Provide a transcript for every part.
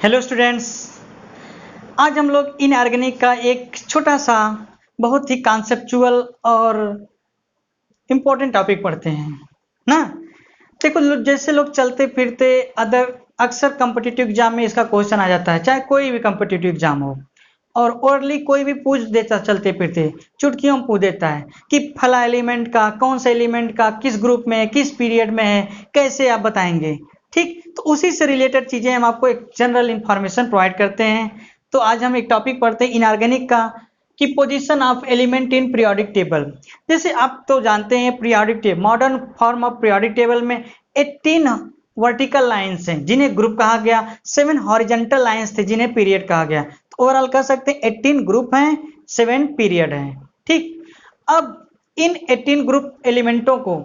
Hello students. आज हम लोग इनऑर्गेनिक का एक छोटा सा बहुत ही कॉन्सेप्चुअल और इम्पोर्टेंट टॉपिक पढ़ते हैं ना। देखो जैसे लोग चलते फिरते अदर अक्सर कॉम्पिटिटिव एग्जाम में इसका क्वेश्चन आ जाता है, चाहे कोई भी कॉम्पिटिटिव एग्जाम हो। और ओरली कोई भी पूछ देता, चलते फिरते चुटकियों में पूछ देता है कि फला एलिमेंट का कौन सा एलिमेंट का किस ग्रुप में है, किस पीरियड में है, कैसे आप बताएंगे। ठीक, तो उसी से रिलेटेड चीजें हम आपको एक जनरल इंफॉर्मेशन प्रोवाइड करते हैं। तो आज हम एक टॉपिक पढ़ते हैं इनऑर्गेनिक का कि position of element in periodic table. जैसे आप तो जानते हैं periodic table, modern form of periodic table में 18 वर्टिकल लाइन्स हैं जिन्हें ग्रुप कहा गया, 7 हॉरिजॉन्टल लाइन्स थे जिन्हें पीरियड कहा गया। तो ओवरऑल कह सकते हैं 18 ग्रुप हैं, 7 पीरियड हैं। ठीक, अब इन 18 ग्रुप एलिमेंटों को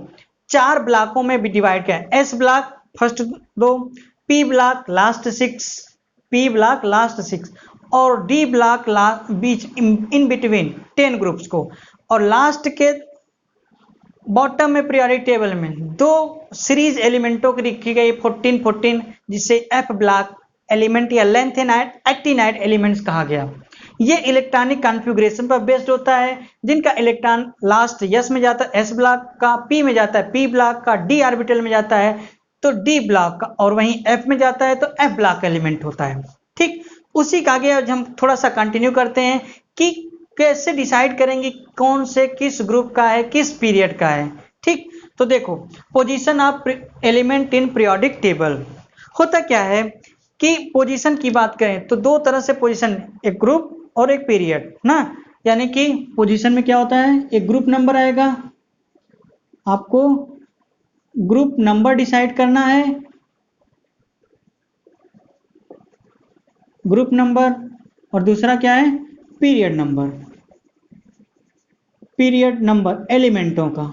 4 ब्लॉकों में भी डिवाइड किया। S block first 2, P block last 6, P block last 6 और D block beach in between 10 groups को। और लास्ट के बॉटम में पीरियोडिक टेबल में 2 सीरीज एलिमेंटों की लिखी गई 14 14, जिसे एफ ब्लॉक एलिमेंट या लेंथेनाइड एक्टिनाइड एलिमेंट्स कहा गया। ये इलेक्ट्रॉनिक कॉन्फ़िगरेशन पर बेस्ड होता है, जिनका इलेक्ट्रॉन लास्ट एस में जाता है एस ब्लॉक का, पी में जाता है पी ब्लॉक का, डी ऑर्बिटल में जाता है तो डी ब्लॉक का, और वहीं एफ में जाता है तो एफ ब्लॉक एलिमेंट होता है। ठीक, उसी का आगे आज हम थोड़ा सा कंटिन्यू करते हैं कि कैसे डिसाइड करेंगे कौन से किस ग्रुप का है, किस पीरियड का है। ठीक, तो देखो position of element in periodic table होता क्या है कि पोजीशन की बात करें तो 2 तरह से पोजीशन, एक ग्रुप और एक पीरियड ना। यानी कि पोजीशन में क्या होता है, एक ग्रुप नंबर आएगा, आपको ग्रुप नंबर डिसाइड करना है, ग्रुप नंबर, और दूसरा क्या है, पीरियड नंबर, पीरियड नंबर एलिमेंटों का।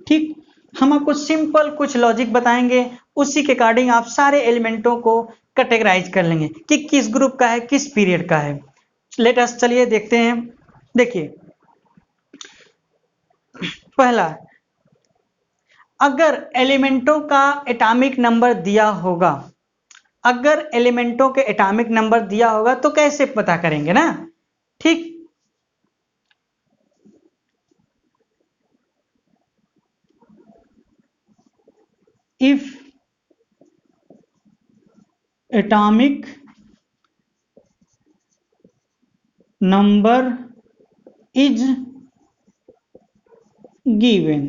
ठीक, हम आपको सिंपल कुछ लॉजिक बताएंगे, उसी के अकॉर्डिंग आप सारे एलिमेंटों को कैटेगराइज कर लेंगे कि किस ग्रुप का है, किस पीरियड का है। लेट अस, चलिए देखते हैं। देखिए पहला, अगर एलिमेंटों का एटॉमिक नंबर दिया होगा, अगर एलिमेंटों के एटॉमिक नंबर दिया होगा तो कैसे पता करेंगे ना। ठीक, if atomic number is given,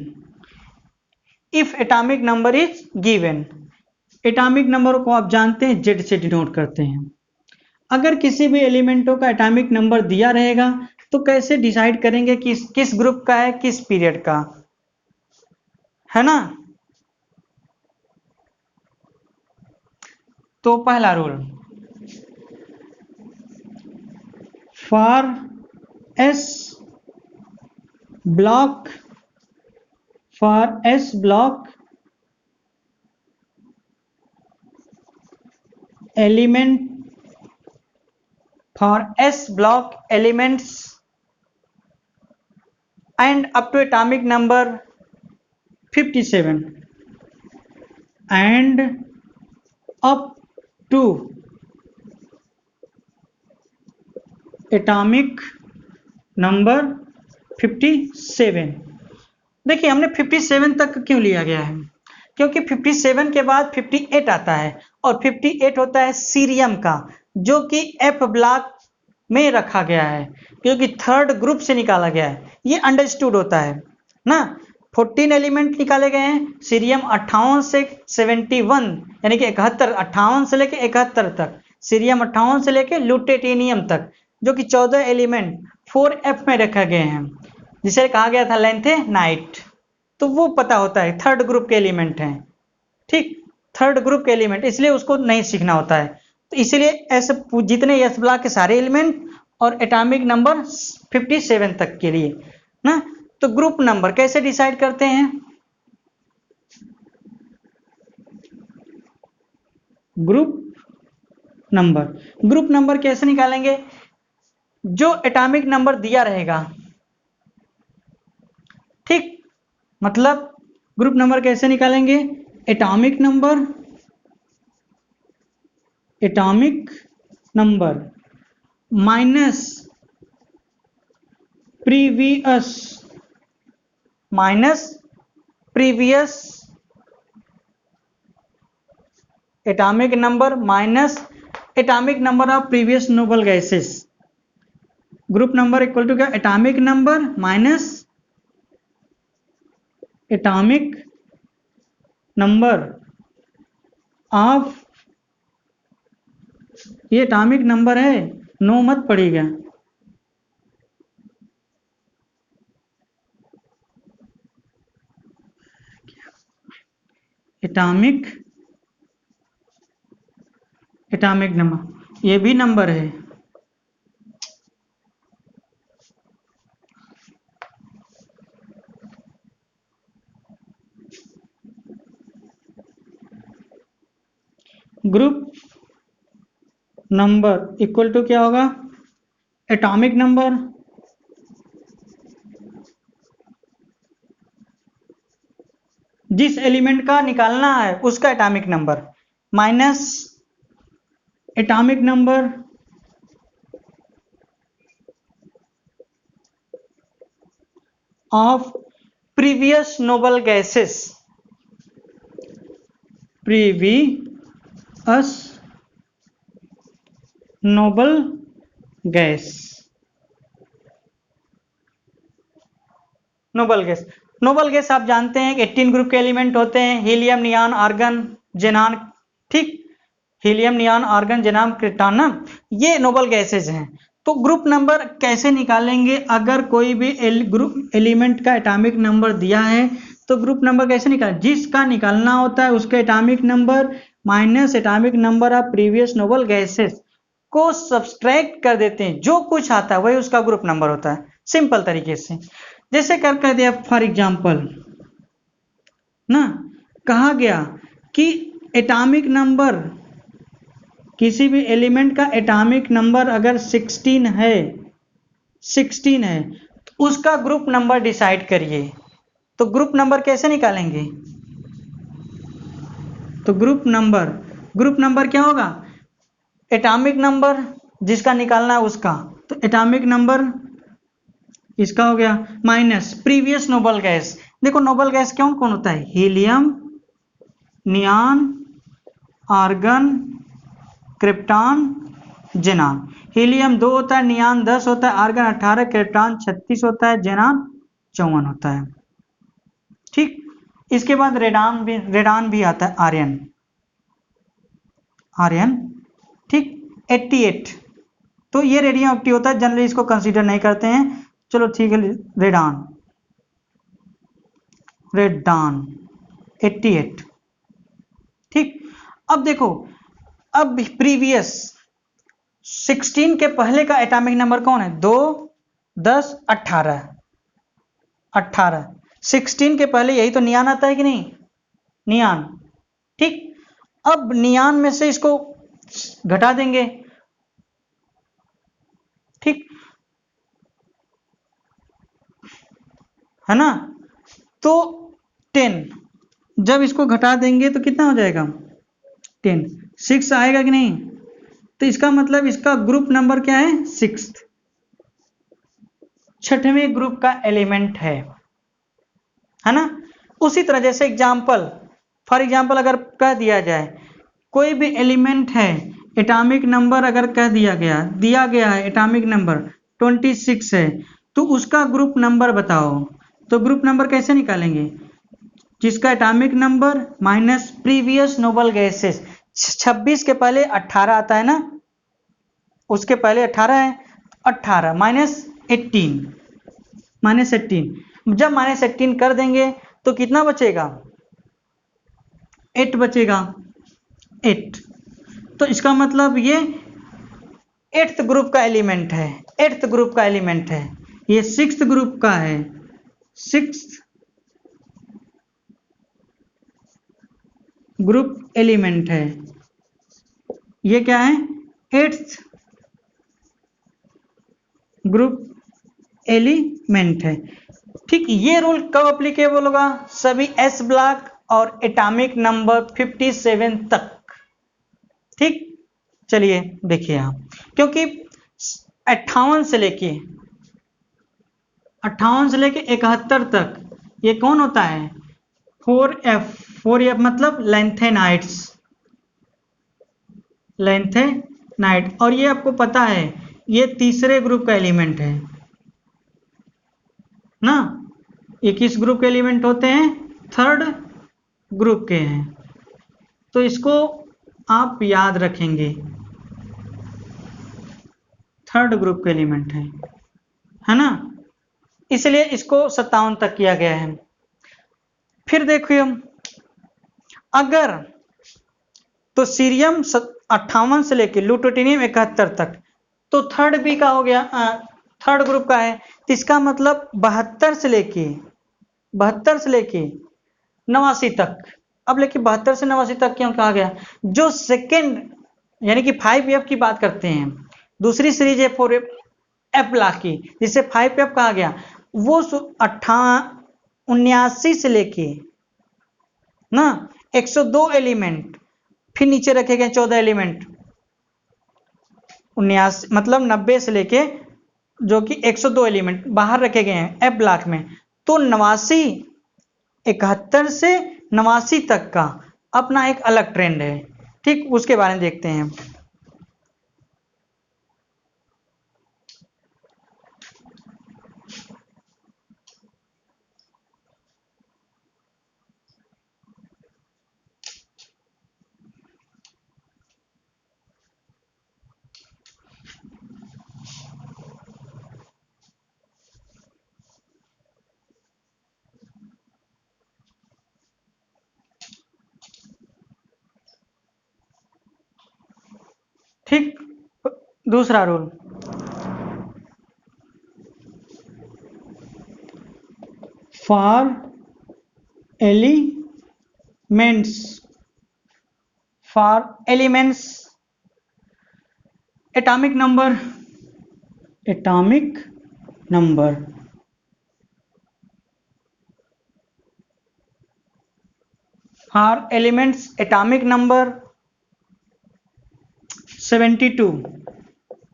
if atomic number is given, atomic number को आप जानते हैं जेड से डिनोट करते हैं। अगर किसी भी एलिमेंटों का एटॉमिक नंबर दिया रहेगा तो कैसे डिसाइड करेंगे कि किस ग्रुप का है, किस पीरियड का है ना। तो पहला rule, for s block, for s block element, for S block elements and up to atomic number 57 and up to atomic number 57। देखिए हमने 57 तक क्यों लिया गया है, क्योंकि 57 के बाद 58 आता है और 58 होता है सीरियम का, जो कि एफ ब्लॉक में रखा गया है क्योंकि थर्ड ग्रुप से निकाला गया है। ये अंडरस्टूड होता है ना। 14 एलिमेंट निकाले गए हैं, सीरियम 58 से 71 यानी कि 71, 58 से लेके 71 तक, सीरियम 58 से लेके ल्यूटेनियम तक, जो कि 14 एलिमेंट 4F में रखे गए हैं, जिसे कहा गया था लेंथेनाइट। तो वो पता होता है थर्ड ग्रुप के एलिमेंट हैं। ठीक, थर्ड ग्रुप के एलिमेंट, इसलिए उसको नहीं सीखना होता है। तो इसलिए ऐसे जितने एस ब्लॉक के सारे एलिमेंट और एटॉमिक नंबर 57 तक के लिए ना। तो ग्रुप नंबर कैसे डिसाइड करते हैं, ग्रुप नंबर, ग्रुप नंबर कैसे निकालेंगे, जो एटॉमिक नंबर दिया रहेगा। ठीक, मतलब ग्रुप नंबर कैसे निकालेंगे, atomic number atomic number minus previous atomic number minus atomic number of previous noble gases. Group number equal to क्या, atomic number minus atomic number of, ये एटॉमिक नंबर है, नो मत पड़ेगा, एटॉमिक नंबर, ये भी नंबर है। ग्रुप नंबर इक्वल टू क्या होगा, एटॉमिक नंबर जिस एलिमेंट का निकालना है उसका atomic number minus atomic number of previous noble gases, previous noble gas, noble gas आप जानते हैं कि 18 ग्रुप के एलिमेंट होते हैं, हीलियम, नियॉन, आर्गन, जेनान, ठीक, हीलियम, नियॉन, आर्गन, जेनान, क्रिप्टॉन, ये नोबल गैसेज हैं। तो ग्रुप नंबर कैसे निकालेंगे, अगर कोई भी ग्रुप एलिमेंट का एटॉमिक नंबर दिया है तो ग्रुप नंबर कैसे निकालें, जिसका निकालना होता है उसके atomic number minus atomic number of previous noble gases को सब्सट्रैक्ट कर देते हैं, जो कुछ आता है वही उसका ग्रुप नंबर होता है, सिंपल तरीके से। जैसे कर दिया फॉर एग्जांपल ना, कहा गया कि एटॉमिक नंबर, किसी भी एलिमेंट का एटॉमिक नंबर अगर 16 है तो उसका ग्रुप नंबर डिसाइड करिए। तो ग्रुप नंबर कैसे निकालेंगे, तो ग्रुप नंबर क्या होगा, एटॉमिक नंबर जिसका निकालना है उसका, तो एटॉमिक नंबर इसका हो गया माइनस प्रीवियस नोबल गैस। देखो नोबल गैस कौन कौन होता है, helium, neon, argon, krypton, जेनान। Helium 2 होता है, नियॉन 10 होता है, आर्गन 18, क्रिप्टॉन 36 होता है, जेनान 54 होता है, ठीक। इसके बाद रेडान भी आता है, आर्यन, ठीक, 88। तो ये रेडियम एक्टिव होता है, जनरली इसको कंसीडर नहीं करते हैं, चलो ठीक है, रेडान 88, ठीक। अब देखो, अब प्रीवियस 16 के पहले का एटॉमिक नंबर कौन है, 2, 10, 18, 16 के पहले यही तो नियॉन आता है कि नहीं, नियॉन, ठीक। अब नियॉन में से इसको घटा देंगे, ठीक है ना, तो 10, जब इसको घटा देंगे तो कितना हो जाएगा 10, 6 आएगा कि नहीं, तो इसका मतलब इसका ग्रुप नंबर क्या है, 6, छठवें ग्रुप का एलिमेंट है ना। उसी तरह जैसे फॉर एग्जांपल अगर कह दिया जाए कोई भी एलिमेंट है, एटॉमिक नंबर अगर कह दिया गया है एटॉमिक नंबर 26 है, तो उसका ग्रुप नंबर बताओ। तो ग्रुप नंबर कैसे निकालेंगे, जिसका atomic number minus previous noble gases, 26 के पहले 18 आता है ना, उसके पहले 18 है, 18 माइनस 18, जब माइनस 18 कर देंगे तो कितना बचेगा, 8 बचेगा, 8। तो इसका मतलब ये 8th ग्रुप का एलिमेंट है, ये 6th ग्रुप का है, 6th ग्रुप एलिमेंट है, ये क्या है, 8th ग्रुप एलिमेंट है, ठीक। ये रूल कब अप्लीकेबल होगा, सभी एस ब्लॉक और एटॉमिक नंबर 57 तक, ठीक। चलिए देखिए यहाँ, क्योंककि 58 से लेके 71 तक ये कौन होता है, 4f मतलब लैंथेनाइट, और ये आपको पता है ये तीसरे ग्रुप का एलिमेंट है ना। ये किस ग्रुप के एलिमेंट होते हैं, थर्ड ग्रुप के हैं। तो इसको आप याद रखेंगे, थर्ड ग्रुप के एलिमेंट है ना, इसलिए इसको 57 तक किया गया है। फिर देखिए अगर तो सीरियम 58 से लेकर ल्यूटेनियम 71 तक, तो थर्ड बी का हो गया, थर्ड ग्रुप का है, तो इसका मतलब 72 से लेके 89 तक। अब लेकिन 72 से 89 तक क्यों कहा गया, जो सेकेंड यानी कि 5f की बात करते हैं, दूसरी सीरीज है 4f ब्लॉक की जिसे 5f कहा गया, वो 79 से लेके ना 102 एलिमेंट, फिर नीचे रखे गए 14 एलिमेंट, 79 मतलब 90 से लेके जो कि 102 एलिमेंट बाहर रखे गए हैं एफ ब्लॉक में। तो 71 से 89 तक का अपना एक अलग ट्रेंड है, ठीक, उसके बारे में देखते हैं। ठीक, दूसरा rule, for elements atomic number for elements atomic number 72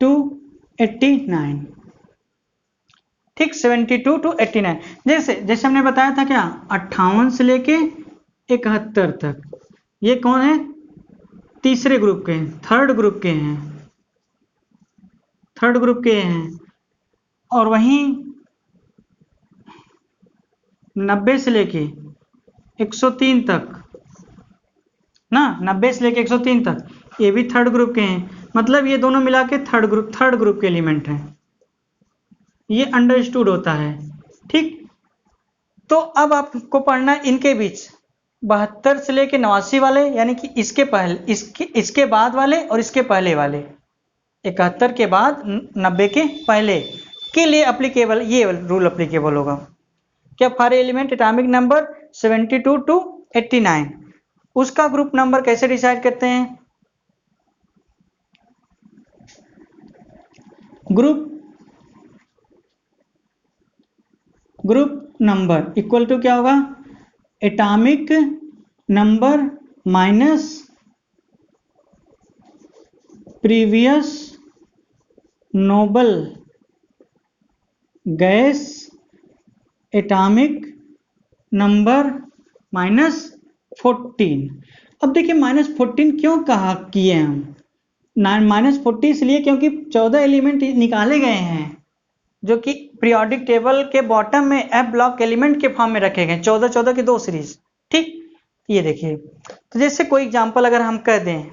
to 89, ठीक, 72 to 89। जैसे हमने बताया था क्या, 58 से लेके 71 तक ये कौन है, तीसरे ग्रुप के, थर्ड ग्रुप के हैं, और वहीं 90 से लेके 103 तक ना, 90 से लेके 103 तक ये भी थर्ड ग्रुप के हैं, मतलब ये दोनों मिला के थर्ड ग्रुप के एलिमेंट हैं, ये अंडरस्टूड होता है, ठीक। तो अब आपको पढ़ना इनके बीच 72 से लेके 89 वाले, यानी कि इसके बाद वाले और इसके पहले वाले, 71 के बाद 90 के पहले के लिए अप्लीकेबल ये रूल अप्लीकेबल होगा क्या, for element atomic number 72 to 89, उसका ग्रुप नंबर कैसे डिसाइड करते हैं, ग्रुप नंबर इक्वल टू क्या होगा, atomic number minus previous noble gas atomic number -14। अब देखिए -14 क्यों कहा किए हम, -40 इसलिए क्योंकि 14 एलिमेंट निकाले गए हैं जो कि पीरियोडिक टेबल के बॉटम में एफ ब्लॉक एलिमेंट के फॉर्म में रखे गए, 14 की 2 सीरीज, ठीक। ये देखिए, तो जैसे कोई एग्जांपल अगर हम कह दें,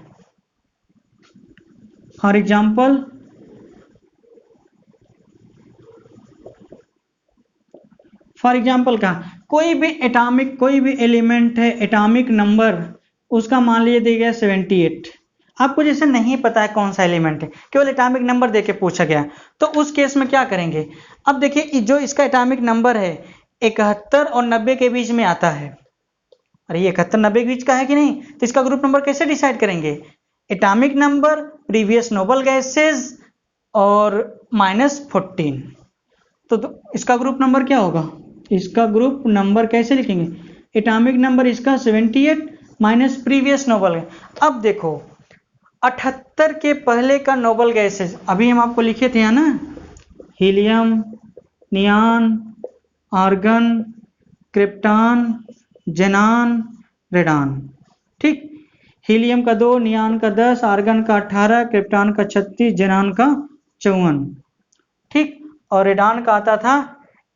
फॉर एग्जांपल का कोई भी एलिमेंट है, एटॉमिक नंबर उसका मान लीजिए दिया गया 78, आपको जैसे नहीं पता है कौन सा एलिमेंट है, केवल एटॉमिक नंबर देके पूछा गया, तो उस केस में क्या करेंगे, अब देखिए जो इसका एटॉमिक नंबर है 71 और 90 के बीच में आता है, अरे ये 71-90 के बीच का है कि नहीं, तो इसका ग्रुप नंबर कैसे डिसाइड करेंगे, atomic number, previous noble gases और -14, तो इसका ग्रुप नंबर क्या होगा, इसका ग्रुप नंबर कैसे लिखेंगे, एटॉमिक नंबर इसका 78 माइनस प्रीवियस नोबल है। अब देखो 78 के पहले का नोबल गैसेस अभी हम आपको लिखे थे ना, हीलियम, नियान, आर्गन, क्रिप्टॉन, जेनान, रेडान। ठीक, हीलियम का 2, नियान का 10, आर्गन का 18, क्रिप्टॉन का 36, जेनान का 54। ठीक, और रेडान का आता था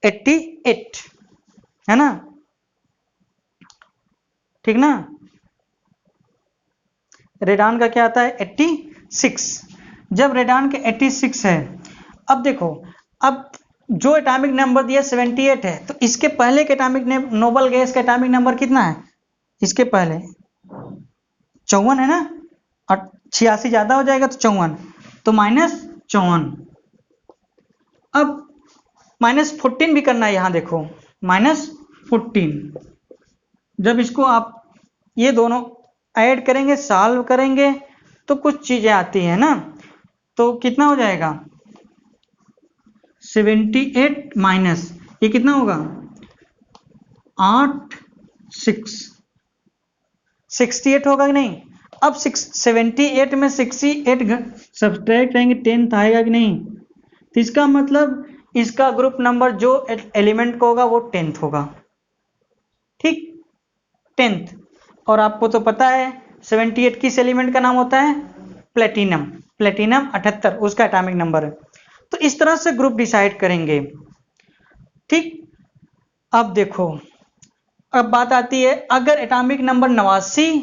88, है ना, ठीक ना। रेडान का क्या आता है 86। जब रेडान के 86 है, अब देखो, अब जो एटॉमिक नंबर दिया 78 है, तो इसके पहले के एटॉमिक नोबल गैस का एटॉमिक नंबर कितना है? इसके पहले 54 है ना, और 86 ज्यादा हो जाएगा तो 54, तो -54। अब -14 भी करना है, यहां देखो -14। जब इसको आप ये दोनों ऐड करेंगे, सॉल्व करेंगे, तो कुछ चीजें आती हैं ना, तो कितना हो जाएगा 78 माइनस ये कितना होगा 8 6 68 होगा कि नहीं। अब 78 में 68 सब्ट्रैक्ट करेंगे 10 आएगा कि नहीं, तो इसका मतलब इसका ग्रुप नंबर जो एलिमेंट का होगा वो 10th होगा। ठीक, 10th। और आपको तो पता है 78 किस एलिमेंट का नाम होता है? प्लेटिनम। प्लेटिनम 78 उसका एटॉमिक नंबर है। तो इस तरह से ग्रुप डिसाइड करेंगे। ठीक, अब देखो, अब बात आती है अगर एटॉमिक नंबर 89,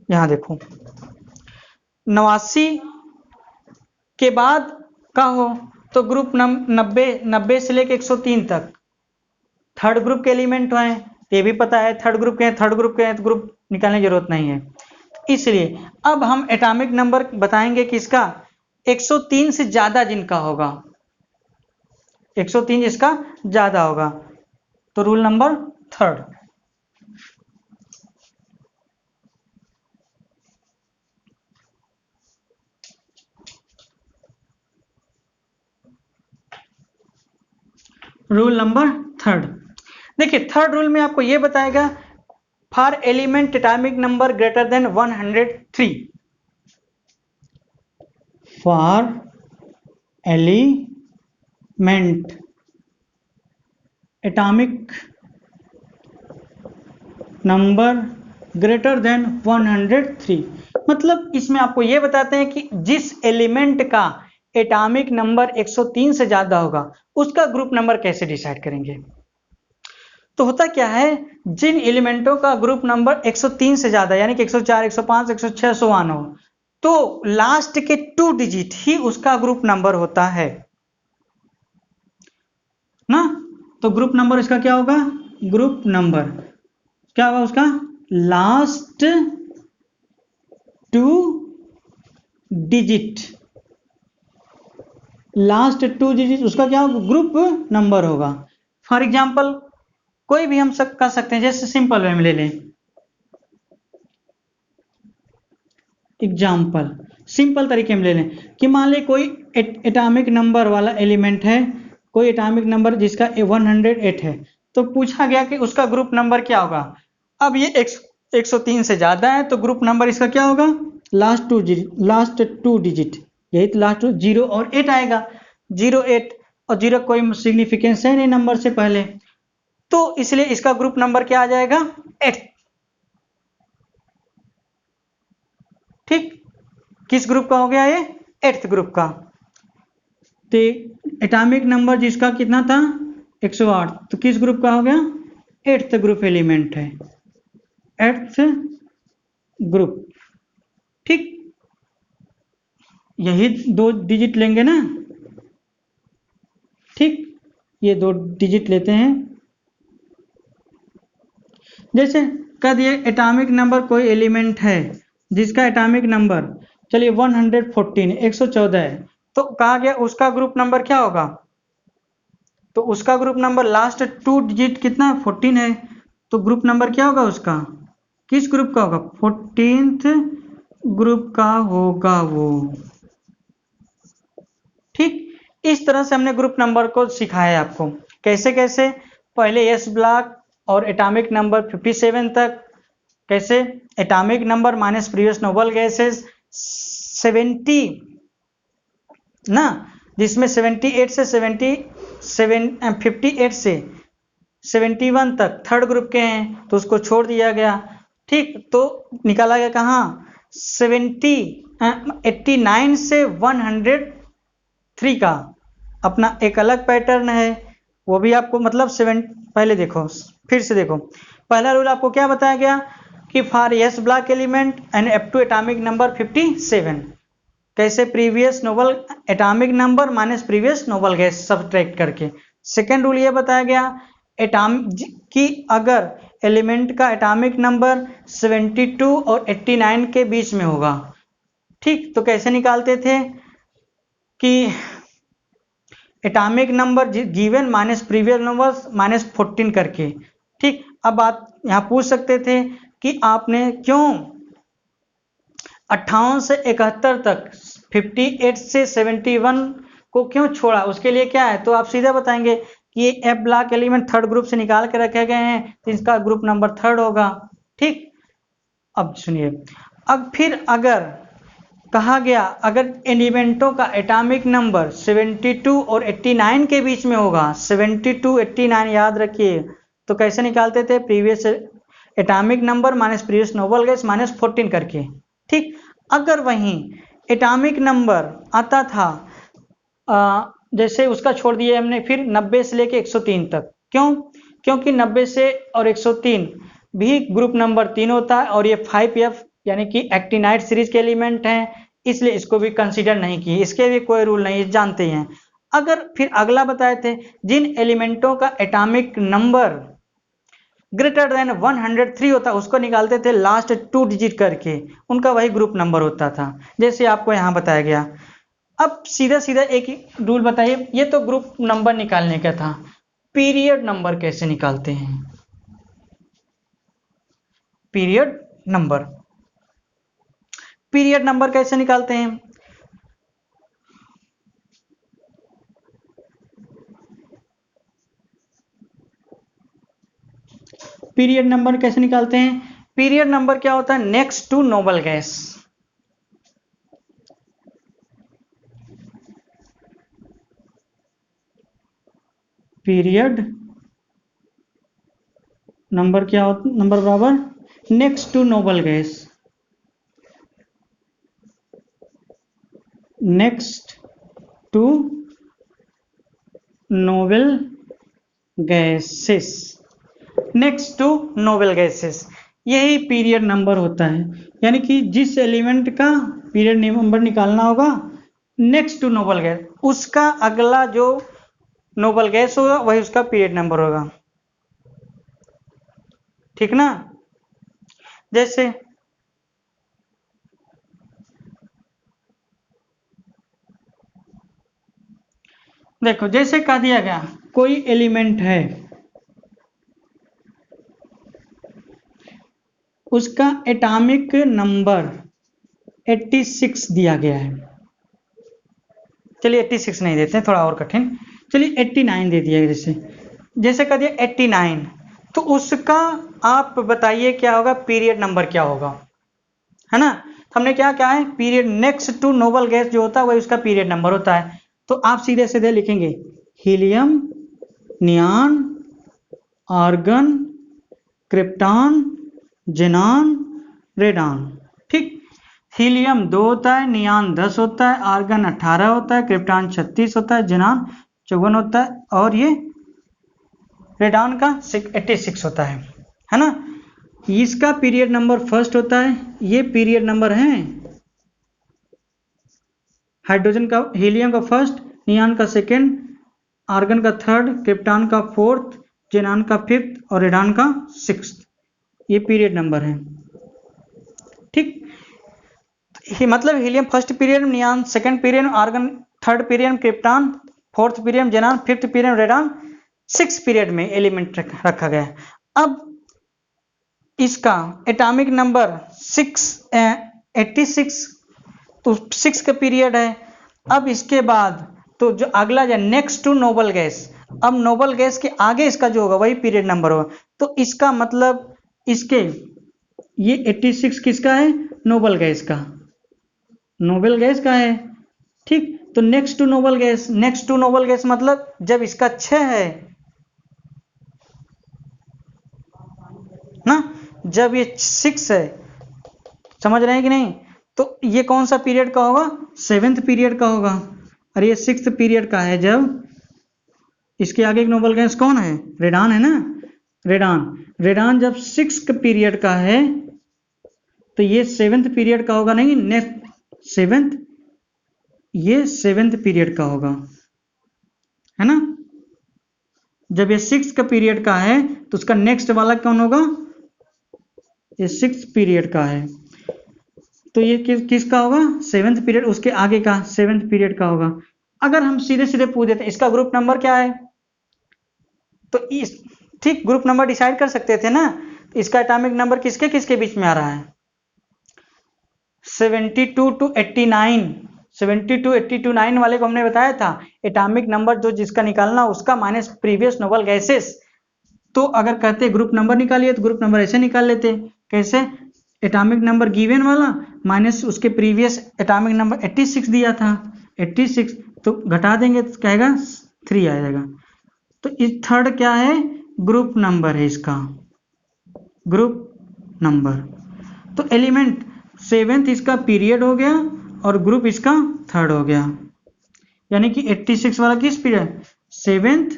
यहां देखो 89 के बाद का हो तो ग्रुप 90 से लेकर 103 तक थर्ड ग्रुप के एलिमेंट हैं, ये भी पता है थर्ड ग्रुप के हैं, थर्ड ग्रुप के हैं, तो ग्रुप निकालने की जरूरत नहीं है। इसलिए अब हम एटॉमिक नंबर बताएंगे कि इसका 103 से ज्यादा जिनका होगा, 103 जिसका ज्यादा होगा, तो rule number 3rd। Rule number 3rd, देखिए 3rd रूल में आपको यह बताएगा for element atomic number greater than 103, for element atomic number greater than 103, मतलब इसमें आपको यह बताते हैं कि जिस एलिमेंट का एटॉमिक नंबर 103 से ज्यादा होगा उसका ग्रुप नंबर कैसे डिसाइड करेंगे। तो होता क्या है, जिन एलिमेंटों का ग्रुप नंबर 103 से ज्यादा यानी कि 104, 105, 106 सो ऑन हो, तो लास्ट के 2 डिजिट ही उसका ग्रुप नंबर होता है ना। तो ग्रुप नंबर इसका क्या होगा, ग्रुप नंबर क्या होगा उसका लास्ट 2 डिजिट, लास्ट 2 डिजिट उसका क्या होगा ग्रुप नंबर होगा। फॉर एग्जांपल कोई भी हम सब कर सकते हैं, जैसे सिंपल वे में ले लें एग्जांपल, सिंपल तरीके में ले लें कि मान लें कोई एटॉमिक नंबर वाला एलिमेंट है, कोई एटॉमिक नंबर जिसका 108 है, तो पूछा गया कि उसका ग्रुप नंबर क्या होगा। अब ये 103 से ज्यादा है तो ग्रुप नंबर इसका क्या होगा लास्ट 2 डिजिट, यही तो लास्ट 0 और 8 आएगा, 0 8 और 0 कोई सिग्निफिकेंस है नहीं नंबर से पहले, तो इसलिए इसका ग्रुप नंबर क्या आ जाएगा 8। ठीक, किस ग्रुप का हो गया ये 8th ग्रुप का। तो एटॉमिक नंबर जिसका कितना था 108, तो किस ग्रुप का हो गया 8th ग्रुप एलिमेंट है, 8th ग्रुप। ठीक, यही 2 डिजिट लेंगे ना, ठीक, ये 2 डिजिट लेते हैं। जैसे कद ये एटॉमिक नंबर कोई एलिमेंट है जिसका एटॉमिक नंबर चलिए 114 114 है, तो कहा गया उसका ग्रुप नंबर क्या होगा, तो उसका ग्रुप नंबर लास्ट 2 डिजिट कितना 14 है, तो ग्रुप नंबर क्या होगा उसका, किस ग्रुप का होगा 14th ग्रुप का होगा वो। ठीक, इस तरह से हमने ग्रुप नंबर को सिखाया आपको कैसे कैसे, पहले एस ब्लॉक और एटॉमिक नंबर 57 तक कैसे? Atomic number minus previous noble gases 70 ना, जिसमें 78 से 58 से 71 तक थर्ड ग्रुप के हैं, तो उसको छोड़ दिया गया। ठीक, तो निकाला गया कहाँ? 89 से 103 का अपना एक अलग पैटर्न है, वो भी आपको मतलब पहले देखो, फिर से देखो। पहला रूल आपको क्या बताया गया कि for s block element and up to atomic number 57, कैसे? Previous noble atomic number minus previous noble gas subtract करके। सेकेंड रूल ये बताया गया कि अगर एलिमेंट का एटॉमिक नंबर 72 और 89 के बीच में होगा, ठीक, तो कैसे निकालते थे कि atomic number given minus previous number minus 14 करके। ठीक, अब आप यहाँ पूछ सकते थे कि आपने क्यों 58 से 71 तक 58 से 71 को क्यों छोड़ा, उसके लिए क्या है? तो आप सीधा बताएंगे कि ये F block element third group से निकाल के रखे गए हैं, तो इसका ग्रुप नंबर थर्ड होगा। ठीक, अब सुनिए, अब फिर अगर कहा गया अगर एलिमेंटों का एटॉमिक नंबर 72 और 89 के बीच में होगा, 72 89 याद रखिए, तो कैसे निकालते थे? Previous atomic number minus previous noble gas minus 14 करके। ठीक, अगर वहीं एटॉमिक नंबर आता था जैसे उसका छोड़ दिया हमने, फिर 90 से लेके 103 तक। क्यों? क्योंकि 90 से और 103 भी ग्रुप नंबर 3 होता है और ये 5F यानी कि एक्टिनाइट सीरीज के एलिमेंट हैं, इसलिए इसको भी कंसीडर नहीं किए, इसके भी कोई रूल नहीं, जानते हैं। अगर फिर अगला बताए थे जिन एलिमेंटों का एटॉमिक नंबर ग्रेटर देन 103 होता, उसको निकालते थे लास्ट 2 डिजिट करके, उनका वही ग्रुप नंबर होता था, जैसे आपको यहाँ बताया गया। अब सीधा सीधा एक ही रूल बताइए, ये तो ग्रुप नंबर निकालने का था, पीरियड नंबर कैसे निकालते हैं? पीरियड नंबर कैसे निकालते हैं? पीरियड नंबर कैसे निकालते हैं? पीरियड नंबर क्या होता है? Next to noble gas. Period number क्या होता? नंबर बराबर next to noble gas, next to noble gases, next to noble gases, यही पीरियड नंबर होता है। यानी कि जिस एलिमेंट का पीरियड नंबर निकालना होगा नेक्स्ट टू नोबल गैस, उसका अगला जो नोबल गैस होगा वही उसका पीरियड नंबर होगा। ठीक ना? जैसे देखो, जैसे कह दिया गया कोई एलिमेंट है, उसका एटॉमिक नंबर 86 दिया गया है। चलिए 86 नहीं देते हैं, थोड़ा और कठिन, चलिए 89 दे दिया जैसे, जैसे कह दिया 89, तो उसका आप बताइए क्या होगा, पीरियड नंबर क्या होगा, है ना? हमने क्या कहा है, period next to noble gas जो होता है वही उसका पीरियड नंबर होता है। तो आप सीधे सीधे लिखेंगे helium, neon, argon, krypton, xenon, radon. ठीक, हीलियम 2 होता है, नियॉन 10 होता है, आर्गन 18 होता है, क्रिप्टॉन 36 होता है, जेनॉन 54 होता है, और ये रेडॉन का 86 होता है ना? इसका पीरियड नंबर फर्स्ट होता है, ये पीरियड नंबर है हाइड्रोजन का, हीलियम का फर्स्ट, नियॉन का सेकंड, आर्गन का थर्ड, क्रिप्टॉन का फोर्थ, जेनॉन का फिफ्थ और रेडॉन का सिक्स्थ, ये पीरियड नंबर है। ठीक, मतलब helium first period, neon second period, argon third period, krypton fourth period, xenon fifth period, radon six period में एलिमेंट रखा गया है। अब इसका एटॉमिक नंबर 86, तो 6 का पीरियड है। अब इसके बाद तो जो अगला जो नेक्स्ट टू नोबल गैस, अब नोबल गैस के आगे इसका जो होगा वही पीरियड नंबर होगा। तो इसका मतलब इसके ये 86 किसका है? नोबल गैस का, नोबल गैस का है। ठीक, तो next to noble gas, next to noble gas मतलब जब इसका 6 है ना, जब ये 6 है, समझ रहे हैं कि नहीं? तो ये कौन सा पीरियड का होगा? 7th पीरियड का होगा। और ये 6th पीरियड का है जब इसके आगे एक नोबल गैस कौन है? रेडान है ना, रेडान। रेडान जब 6th पीरियड का है तो ये 7th पीरियड का होगा नहीं, नेक्स्ट 7th, ये 7th पीरियड का होगा, है ना। जब ये 6th का पीरियड का है तो उसका नेक्स्ट वाला कौन होगा? ये 6th पीरियड का है तो ये किसका होगा? 7th पीरियड, उसके आगे का 7th पीरियड का होगा। अगर हम सीधे सीधे पूछ देते इसका ग्रुप नंबर क्या है, तो इस ठीक ग्रुप नंबर डिसाइड कर सकते थे ना। इसका एटॉमिक नंबर किसके किसके बीच में आ रहा है? 72 to 89, 72 to 89 वाले को हमने बताया था एटॉमिक नंबर जो जिसका निकालना उसका माइनस प्रीवियस नोबल गैसेस। तो अगर कहते ग्रुप नंबर निकालिए तो ग्रुप नंबर ऐसे निकाल लेते, कैसे? एटॉमिक नंबर गिवन वाला माइनस उसके प्रीवियस एटॉमिक नंबर 86 दिया था, 86 तो घटा देंगे तो कहेगा 3 आ जाएगा। तो इस थर्ड क्या है? ग्रुप नंबर है इसका, ग्रुप नंबर। तो एलिमेंट 7th इसका पीरियड हो गया और ग्रुप इसका थर्ड हो गया, यानी कि 86 वाला किस पीरियड? 7th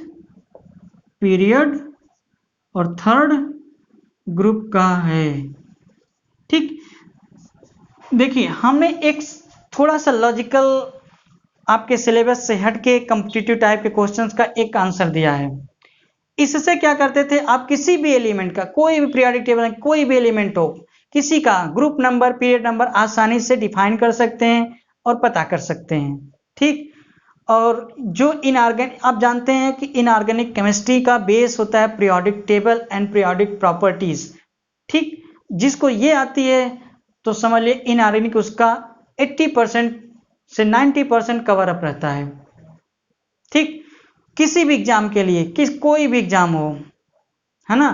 पीरियड और थर्ड ग्रुप का है। ठीक, देखिए हमने एक थोड़ा सा लॉजिकल आपके सिलेबस से हटके कॉम्पिटिटिव टाइप के क्वेश्चंस का एक आंसर दिया है। इससे क्या करते थे आप, किसी भी एलिमेंट का, कोई भी पीरियोडिक टेबल में कोई भी एलिमेंट हो, किसी का ग्रुप नंबर पीरियड नंबर आसानी से डिफाइन कर सकते हैं और पता कर सकते हैं। ठीक, और जो इनऑर्गेनिक, आप जानते हैं कि इनऑर्गेनिक केमिस्ट्री का बेस होता है periodic table and periodic properties. ठीक, जिसको ये आती है तो समझ लिए इनऑर्गेनिक उसका 80% से 90% कवर अप रहता है। ठीक, किसी भी एग्जाम के लिए, कोई भी एग्जाम हो, है ना।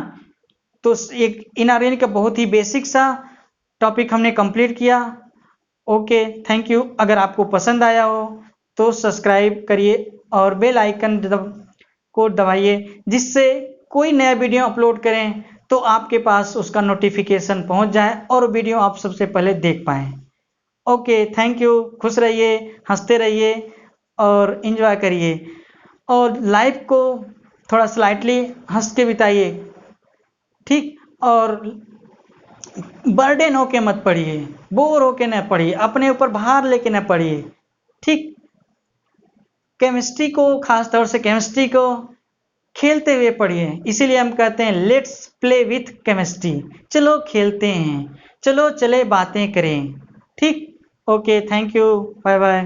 तो एक इनऑर्गेनिक का बहुत ही बेसिक सा टॉपिक हमने कंप्लीट किया। Okay, thank you. अगर आपको पसंद आया हो तो सब्सक्राइब करिए और बेल आइकन को दबाइए, जिससे कोई नया वीडियो अपलोड करें तो आपके पास उसका नोटिफिकेशन पहुंच जाए और वीडियो आप सबसे पहले देख पाएँ। Okay, thank you. खुश रहिए, हंसते रहिए और एंजॉय करिए, और लाइफ को थोड़ा स्लाइटली हंस के बिताइए। ठीक, और बर्डन होके मत पढ़िए, बोर होके न पढ़िए, अपने ऊपर भार लेके न पढ़िए। ठीक, केमिस्ट्री को, खास तौर से केमिस्ट्री को खेलते हुए पढ़िए। इसीलिए हम कहते हैं लेट्स प्ले विथ केमिस्ट्री, चलो खेलते हैं, चलो चले बातें करें। ठीक, okay, thank you, bye bye.